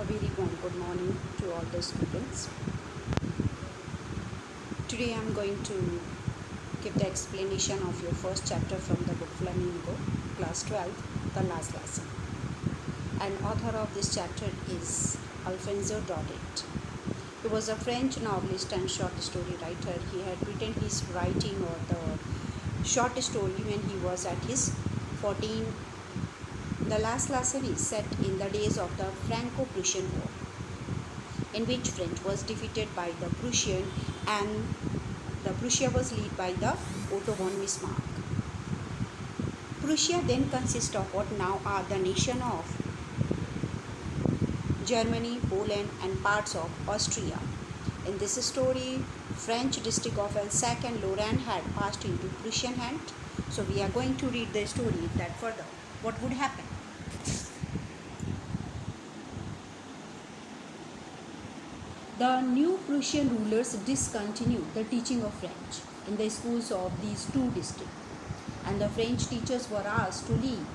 A very warm good morning to all the students. Today I am going to give the explanation of your first chapter from the book Flamingo, class 12, the last lesson. And author of this chapter is Alfonso Daudet. He was a French novelist and short story writer. He had written his writing or the short story when he was at his 14. The last lesson is set in the days of the Franco-Prussian War, in which French was defeated by the Prussian and the Prussia was led by the Otto von Bismarck. Prussia then consists of what now are the nation of Germany, Poland and parts of Austria. In this story, French district of Alsace and Lorraine had passed into Prussian hand. So we are going to read the story that further. What would happen? The new Prussian rulers discontinued the teaching of French in the schools of these two districts, and the French teachers were asked to leave.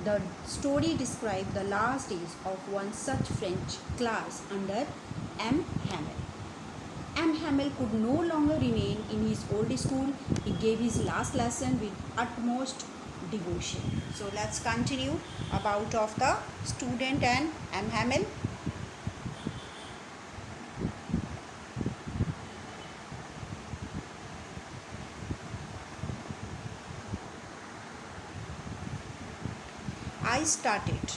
The story describes the last days of one such French class under M. Hamel. M. Hamel could no longer remain in his old school. He gave his last lesson with utmost devotion. So let's continue about of the student and M. Hamel. I started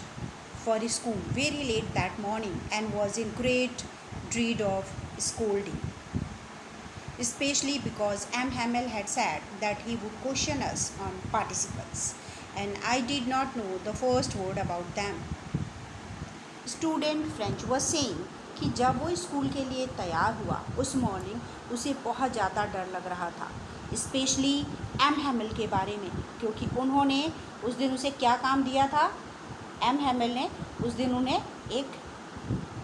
for school very late that morning and was in great dread of scolding, especially because M. Hamel had said that he would question us on participles, and I did not know the first word about them. Student French was saying कि जब वो school के लिए तैयार हुआ उस morning उसे बहुत ज़्यादा डर लग रहा था, स्पेशली एम हैमल के बारे में, क्योंकि उन्होंने उस दिन उसे क्या काम दिया था। एम हैमल ने उस दिन उन्हें एक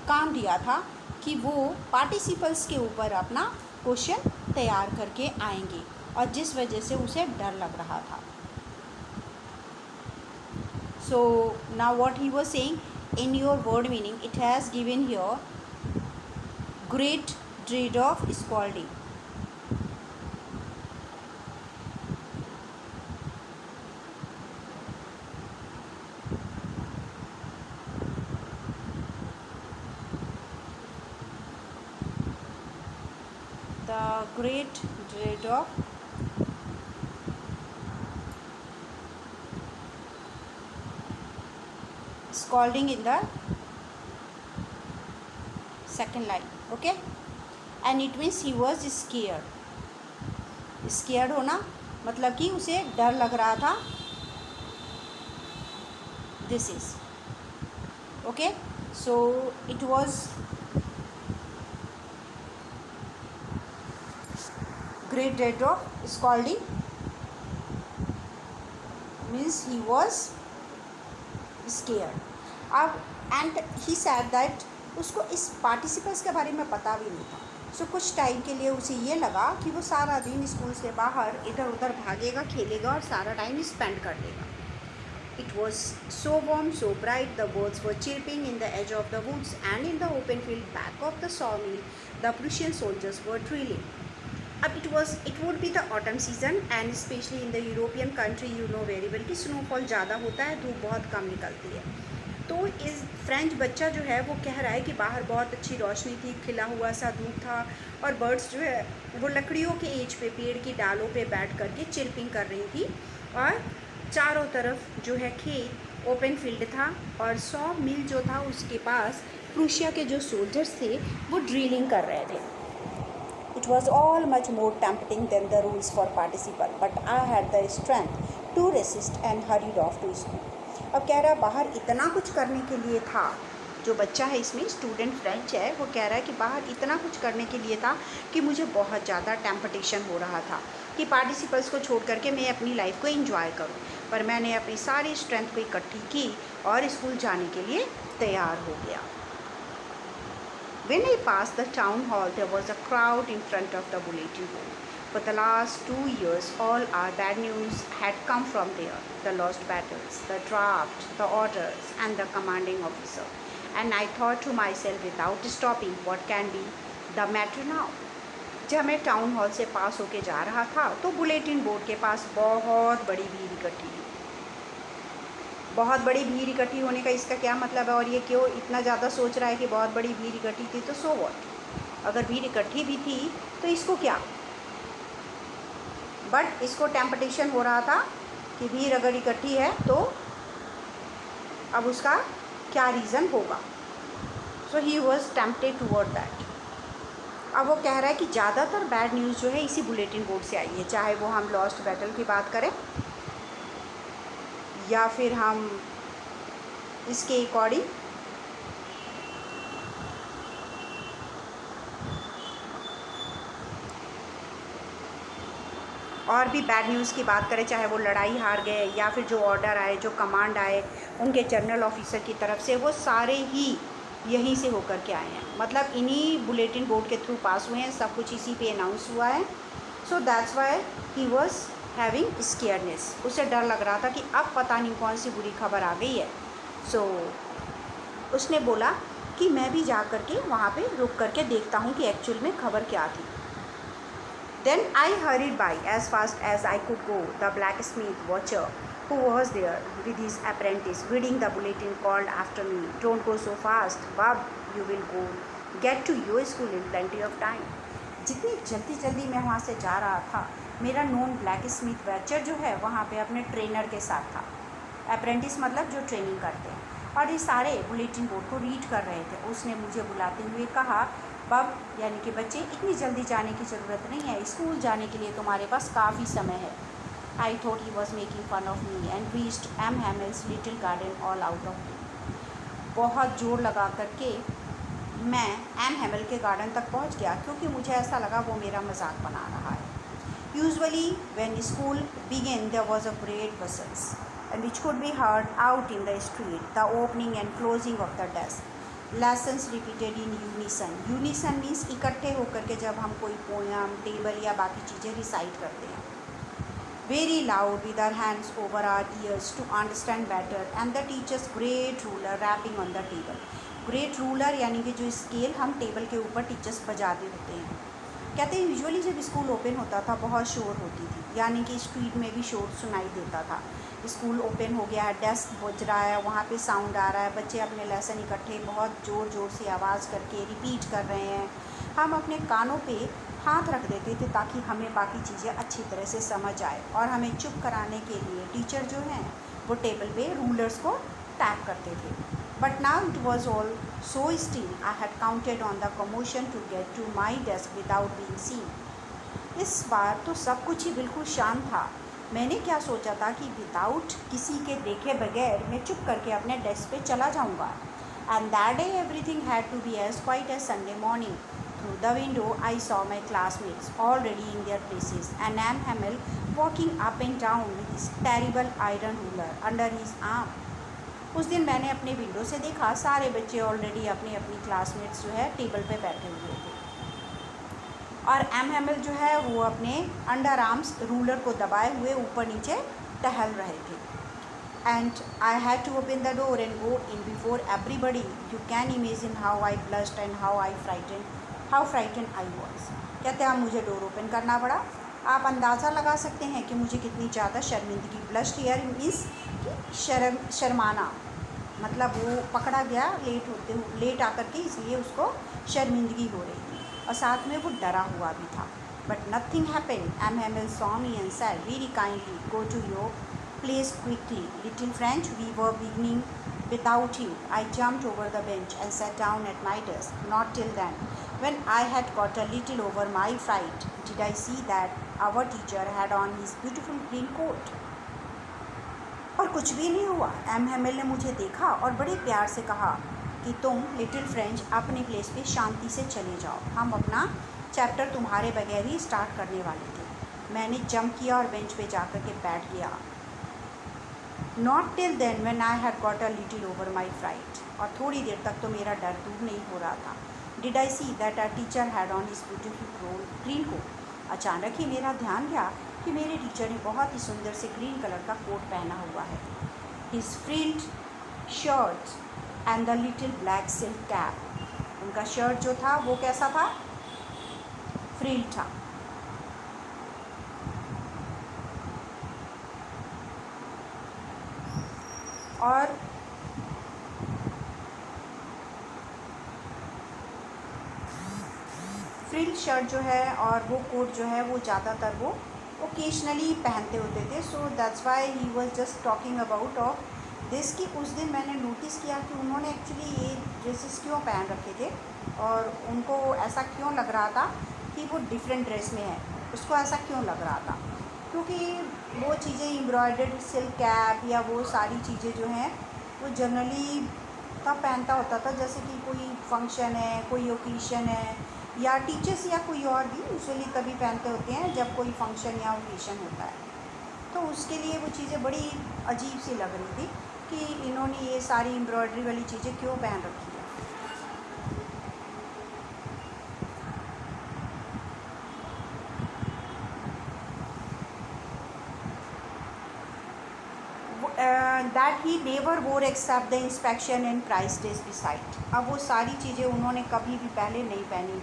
काम दिया था कि वो पार्टिसिपल्स के ऊपर अपना क्वेश्चन तैयार करके आएंगे, और जिस वजह से उसे डर लग रहा था. So now what he was saying, in your word meaning it has given here great dread of scolding. The great dread of scolding in the second line. Okay, and it means he was scared. Scared होना मतलब कि उसे डर लग रहा था. This is okay. So it was great dread of scolding means he was scared. अब and he said that उसको इस पार्टिसिपल्स के बारे में पता भी नहीं था. सो कुछ टाइम के लिए उसे ये लगा कि वो सारा दिन स्कूल से बाहर इधर उधर भागेगा, खेलेगा और सारा टाइम स्पेंड कर देगा. It was so warm, so bright, the birds were chirping in the edge of the woods, and in the open field back of the sawmill, the Prussian soldiers were drilling. It would be the autumn season, and especially in the European country, you know very well कि snowfall ज़्यादा होता है, धूप बहुत कम निकलती है. तो इस फ्रेंच बच्चा जो है वो कह रहा है कि बाहर बहुत अच्छी रोशनी थी, खिला हुआ सा धूप था, और बर्ड्स जो है वो लकड़ियों के एज पे, पेड़ की डालों पे बैठ करके चिरपिंग कर रही थी, और चारों तरफ जो है खेत, ओपन फील्ड था, और 100 मील जो था उसके पास प्रूशिया के जो सोल्जर्स थे वो ड्रिलिंग कर रहे थे. It was all much more tempting than the rules for participle, but I had the strength to resist and hurried off to school. अब कह रहा है बाहर इतना कुछ करने के लिए था. जो बच्चा है इसमें स्टूडेंट फ्रेंच है, वो कह रहा है कि बाहर इतना कुछ करने के लिए था कि मुझे बहुत ज़्यादा टेम्पटेशन हो रहा था कि पार्टिसिपल्स को छोड़ करके मैं अपनी लाइफ को एंजॉय करूं, पर मैंने अपनी सारी स्ट्रेंथ को इकट्ठी की और स्कूल जाने के लिए तैयार हो गया. When I passed the town hall, there was a crowd in front of the bulletin board. For the last 2 years, all our bad news had come from there. The lost battles, the draft, the orders, and the commanding officer. And I thought to myself without stopping what can be the matter now. जब मैं town hall से पास होके जा रहा था तो bulletin board के पास बहुत बड़ी भीड़ इकट्ठी थी। बहुत बड़ी भीड़ इकट्ठी होने का इसका क्या मतलब है, और ये क्यों इतना ज़्यादा सोच रहा है कि बहुत बड़ी भीड़ इकट्ठी थी, तो सो व्हाट, अगर भीड़ इकट्ठी भी थी तो इसको क्या। बट इसको टेम्पटेशन हो रहा था कि भीड़ अगर इकट्ठी है तो अब उसका क्या रीज़न होगा। So he was tempted toward that. अब वो कह रहा है कि ज़्यादातर बैड न्यूज़ जो है इसी बुलेटिन बोर्ड से आई है, चाहे वो हम लॉस्ट बैटल की बात करें या फिर हम इसके अकॉर्डिंग और भी बैड न्यूज़ की बात करें, चाहे वो लड़ाई हार गए या फिर जो ऑर्डर आए, जो कमांड आए उनके जनरल ऑफिसर की तरफ से, वो सारे ही यहीं से होकर के आए हैं। मतलब इन्हीं बुलेटिन बोर्ड के थ्रू पास हुए हैं, सब कुछ इसी पे अनाउंस हुआ है। So that's why he was having scareness. उसे डर लग रहा था कि अब पता नहीं कौन सी बुरी खबर आ गई है। सो उसने बोला कि मैं भी जा कर के वहाँ पे रुक करके देखता हूँ कि एक्चुअल में खबर क्या थी। Then I hurried by as fast as I could go. The blacksmith watcher who was there with his apprentice reading the bulletin called after me, "Don't go so fast, Bob. You will go get to your school in plenty of time." जितनी जल्दी मैं वहाँ से जा रहा था, मेरा known black Smith वैचर जो है वहाँ पे अपने ट्रेनर के साथ था। अप्रेंटिस मतलब जो ट्रेनिंग करते हैं, और ये सारे बुलेटिन बोर्ड को रीड कर रहे थे। उसने मुझे बुलाते हुए कहा, बब यानी कि बच्चे, इतनी जल्दी जाने की ज़रूरत नहीं है, स्कूल जाने के लिए तुम्हारे पास काफ़ी समय है। I thought he was making fun of me and reached M Hamel's little garden all out of me. बहुत जोर लगा करके मैं एम हैमिल के गार्डन तक पहुंच गया, क्योंकि मुझे ऐसा लगा वो मेरा मजाक बना रहा है। Usually when school began there was a great bustle and which could be heard out in the street, the opening and closing of the desk, lessons repeated in unison. Unison means इकट्ठे होकर के जब हम कोई poem, table या बाकी चीज़ें recite करते हैं। Very loud with our hands over our ears to understand better, and the teacher's great ruler rapping on the table. Great ruler यानी कि जो स्केल हम टेबल के ऊपर टीचर्स बजाते होते हैं। कहते हैं यूजुअली जब स्कूल ओपन होता था बहुत शोर होती थी, यानी कि स्ट्रीट में भी शोर सुनाई देता था। स्कूल ओपन हो गया है, डेस्क बज रहा है, वहाँ पे साउंड आ रहा है, बच्चे अपने लेसन इकट्ठे बहुत ज़ोर ज़ोर से आवाज़ करके रिपीट कर रहे हैं। हम अपने कानों पे हाथ रख देते थे ताकि हमें बाकी चीज़ें अच्छी तरह से समझ आए, और हमें चुप कराने के लिए टीचर जो हैं वो टेबल पे रूलर्स को टैप करते थे। But now it was all so still, I had counted on the commotion to get to my desk without being seen. इस बार तो सब कुछ ही बिल्कुल शांत था। मैंने क्या सोचा था कि विदाउट किसी के देखे बगैर मैं चुप करके अपने डेस्क पे चला जाऊंगा। And that day everything had to be as quiet as Sunday morning. Through the window I saw my classmates already in their places and M Hamel walking up and down with his terrible iron ruler under his arm. उस दिन मैंने अपने window से देखा, सारे बच्चे already अपनी अपनी क्लासमेट्स जो है टेबल पे बैठे हुए थे, और एम हैमिल जो है वो अपने अंडर आर्म्स रूलर को दबाए हुए ऊपर नीचे टहल रहे थे। And I had to open the door and go in before everybody. You can imagine how I blushed and how frighten I was. कहते हैं मुझे डोर ओपन करना पड़ा। आप अंदाज़ा लगा सकते हैं कि मुझे कितनी ज़्यादा शर्मिंदगी। ब्लश्ड हियर मीन्स शर्माना, मतलब वो पकड़ा गया लेट आकर के, इसलिए उसको शर्मिंदगी हो रही थी, और साथ में वो डरा हुआ भी था। But nothing happened. M Hamel saw me and said very kindly, go to your place quickly little French, we were beginning without you. I jumped over the bench and sat down at my desk. Not till then, when I had got a little over my fright, did I see that our teacher had on his beautiful green coat. और कुछ भी नहीं हुआ। M हैमिल ने मुझे देखा और बड़े प्यार से कहा कि तुम लिटिल फ्रेंच अपने प्लेस पे शांति से चले जाओ, हम अपना चैप्टर तुम्हारे बगैर ही स्टार्ट करने वाले थे। मैंने जंप किया और बेंच पे जाकर के बैठ गया। Not till then when I had got a little over my fright. और थोड़ी देर तक तो मेरा डर दूर नहीं हो रहा था। Did I see that our teacher had on his beautiful green coat. अचानक ही मेरा ध्यान गया कि मेरे टीचर ने बहुत ही सुंदर से ग्रीन कलर का कोट पहना हुआ है। His frilled shirts and the little black silk cap. उनका शर्ट जो था वो कैसा था? फ्रिल था। और फ्रिल शर्ट जो है और वो कोट जो है वो ज़्यादातर वो ओकेजनली पहनते होते थे। सो that's why he was just talking about of this कि उस दिन मैंने नोटिस किया कि उन्होंने एक्चुअली ये ड्रेसेस क्यों पहन रखे थे और उनको ऐसा क्यों लग रहा था कि वो डिफरेंट ड्रेस में है, उसको ऐसा क्यों लग रहा था, क्योंकि वो चीज़ें एम्ब्रॉयडर्ड सिल्क कैप या वो सारी चीज़ें जो हैं वो जनरली तब पहनता होता था जैसे कि कोई फंक्शन है, कोई ओकेशन है, या टीचर्स या कोई और भी यूजुअली तभी पहनते होते हैं जब कोई फंक्शन या ओकेशन होता है। तो उसके लिए वो चीज़ें बड़ी अजीब सी लग रही थी कि इन्होंने ये सारी एम्ब्रॉयडरी वाली चीज़ें क्यों पहन रखी है। That he never wore except the inspection and prize days beside. अब वो सारी चीज़ें उन्होंने कभी भी पहले नहीं पहनी।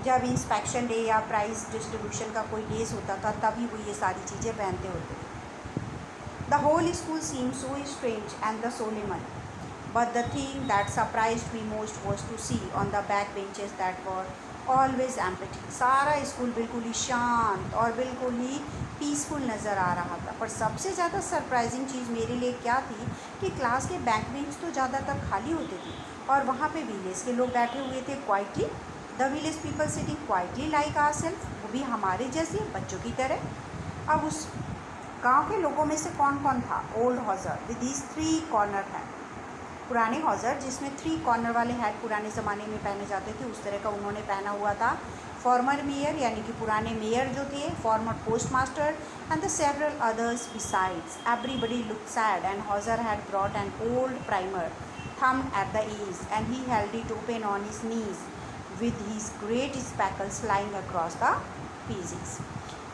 जब इंस्पेक्शन डे या प्राइस डिस्ट्रीब्यूशन का कोई डेज होता था तभी वो ये सारी चीज़ें पहनते होते थे। The whole school seem so strange and the solemn, but the thing that surprised me most was to see on the back benches that were always empty. सारा स्कूल बिल्कुल ही शांत और बिल्कुल ही पीसफुल नज़र आ रहा था। पर सबसे ज़्यादा सरप्राइजिंग चीज़ मेरे लिए क्या थी कि क्लास के बैक बेंच तो ज़्यादातर खाली होते थे और वहाँ पे विलेज के लोग बैठे हुए थे quietly. The village people sitting quietly like ourself, वो भी हमारे जैसे बच्चों की तरह। अब उस गांव के लोगों में से कौन कौन था? Old Hauser with these 3 corner hat, पुराने हॉजर जिसमें 3 कॉर्नर वाले हैट पुराने ज़माने में पहने जाते थे उस तरह का उन्होंने पहना हुआ था। फॉर्मर मेयर यानी कि पुराने मेयर जो थे, former post master and the several others besides. Everybody look sad and Hauser had brought an old primer thumbed at the ease and he held it open on his knees with his great spectacles flying across the pages।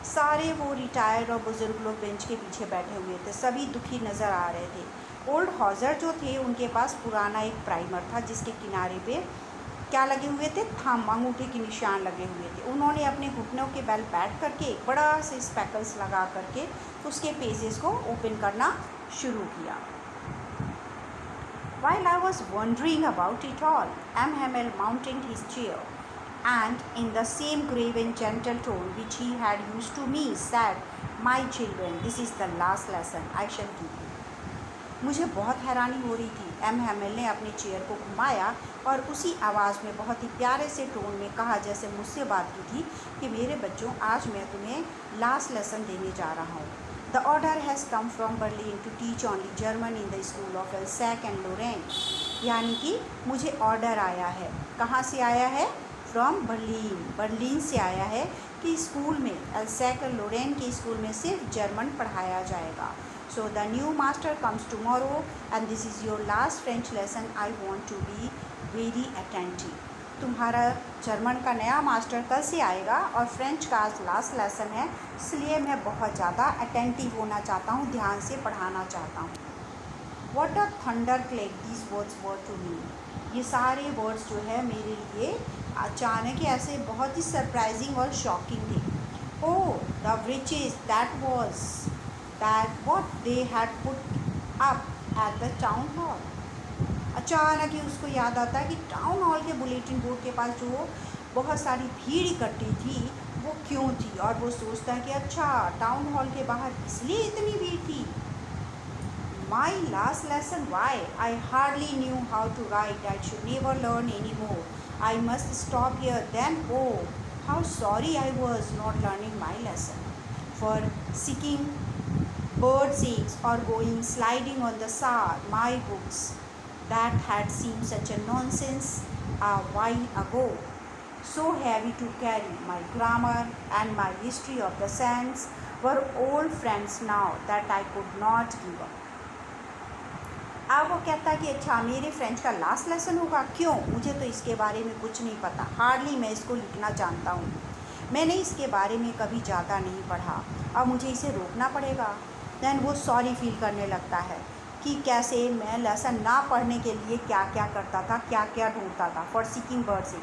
सारे वो retired और बुज़ुर्ग लोग bench के पीछे बैठे हुए थे, सभी दुखी नज़र आ रहे थे। ओल्ड हॉजर जो थे उनके पास पुराना एक प्राइमर था जिसके किनारे पे क्या लगे हुए थे? थंब, अंगूठे के निशान लगे हुए थे। उन्होंने अपने घुटनों के बल बैठ करके एक बड़ा से स्पेकल्स लगा करके उसके पेजेस को ओपन करना शुरू किया। While I was wondering about it all, M. Hamel mounted his chair and in the same grave and gentle tone which he had used to me said, "My children, this is the last lesson I shall give you." मुझे बहुत हैरानी हो रही थी। M Hamel ने अपने chair को घुमाया और उसी आवाज़ में बहुत ही प्यारे से टोन में कहा जैसे मुझसे बात की थी कि मेरे बच्चों, आज मैं तुम्हें लास्ट लेसन देने जा रहा हूँ। The order has come from Berlin to teach only German in the school of Alsace and Lorraine। यानी कि मुझे ऑर्डर आया है। कहाँ से आया है? फ्रॉम बर्लिन, बर्लिन से आया है कि स्कूल में, अल्सैक और लोरेन के स्कूल में सिर्फ जर्मन पढ़ाया जाएगा। So the new master comes tomorrow and this is your last French lesson. I want to be very attentive. तुम्हारा जर्मन का नया मास्टर कल से आएगा और फ्रेंच का आज लास्ट लेसन है, इसलिए मैं बहुत ज़्यादा अटेंटिव होना चाहता हूँ, ध्यान से पढ़ाना चाहता हूँ। What a thunder clack these words were to me. ये सारे वर्ड्स जो है मेरे लिए अचानक ही ऐसे बहुत ही सरप्राइजिंग और शॉकिंग थे। Oh the riches that was that what they had put up at the town hall. अचानक ही उसको याद आता है कि टाउन हॉल के बुलेटिन बोर्ड के पास जो बहुत सारी भीड़ इकट्ठी थी वो क्यों थी, और वो सोचता है कि अच्छा, टाउन हॉल के बाहर इसलिए इतनी भीड़ थी। My last lesson, why I hardly knew how to write, I should never learn any more, I must stop here, then oh how sorry I was not learning my lesson for seeking birds' eggs or going sliding on the sod, my books that had seemed such a nonsense a while ago, so heavy to carry. My grammar and my history of the saints were old friends now that I could not give up. अब वो कहता है कि अच्छा, मेरे French का last lesson होगा, क्यों? मुझे तो इसके बारे में कुछ नहीं पता, हार्डली मैं इसको लिखना जानता हूँ, मैंने इसके बारे में कभी ज़्यादा नहीं पढ़ा, अब मुझे इसे रोकना पड़ेगा। दैन वो सॉरी फील करने लगता है कि कैसे मैं लेसन ना पढ़ने के लिए क्या क्या करता था, क्या क्या ढूंढता था। फॉर सीकिंग बर्ड्स,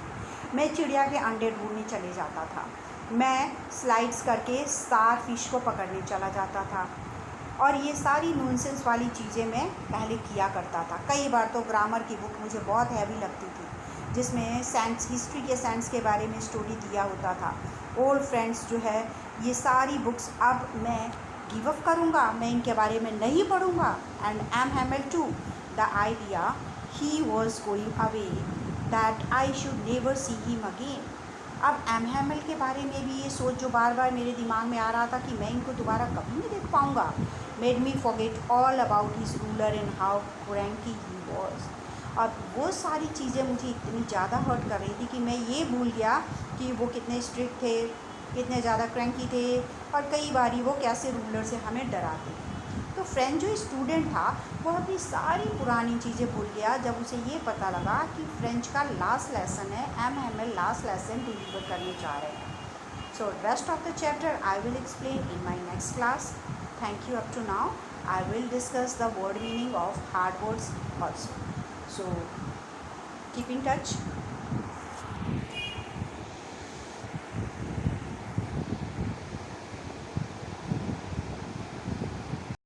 मैं चिड़िया के अंडे ढूंढने चले जाता था, मैं स्लाइड्स करके स्टार फिश को पकड़ने चला जाता था, और ये सारी नॉनसेंस वाली चीज़ें मैं पहले किया करता था। कई बार तो ग्रामर की बुक मुझे बहुत हैवी लगती थी, जिसमें साइंस, हिस्ट्री के साइंस के बारे में स्टोरी दिया होता था। ओल्ड फ्रेंड्स जो है, ये सारी बुक्स अब मैं गिव अप करूँगा, मैं इनके बारे में नहीं पढ़ूँगा। And M Hamel to the idea he was going away that I should never see him again. अब एम हैमिल के बारे में भी ये सोच जो बार बार मेरे दिमाग में आ रहा था कि मैं इनको दोबारा कभी नहीं देख पाऊँगा, made me forget all about his ruler and how cranky he was. और वो सारी चीज़ें मुझे इतनी ज़्यादा हर्ट कर रही थी कि मैं ये भूल गया कि वो कितने स्ट्रिक्ट थे, कितने ज़्यादा क्रैंकी थे, और कई बार वो कैसे रूलर से हमें डराते थे। तो फ्रेंच जो स्टूडेंट था वो अपनी सारी पुरानी चीज़ें भूल गया जब उसे ये पता लगा कि फ्रेंच का लास्ट लेसन है, M Hamel last lesson deliver करने जा रहे हैं। So rest of the chapter I will explain in my next class. Thank you. Up to now I will discuss the word meaning of hard words also. So keep in touch.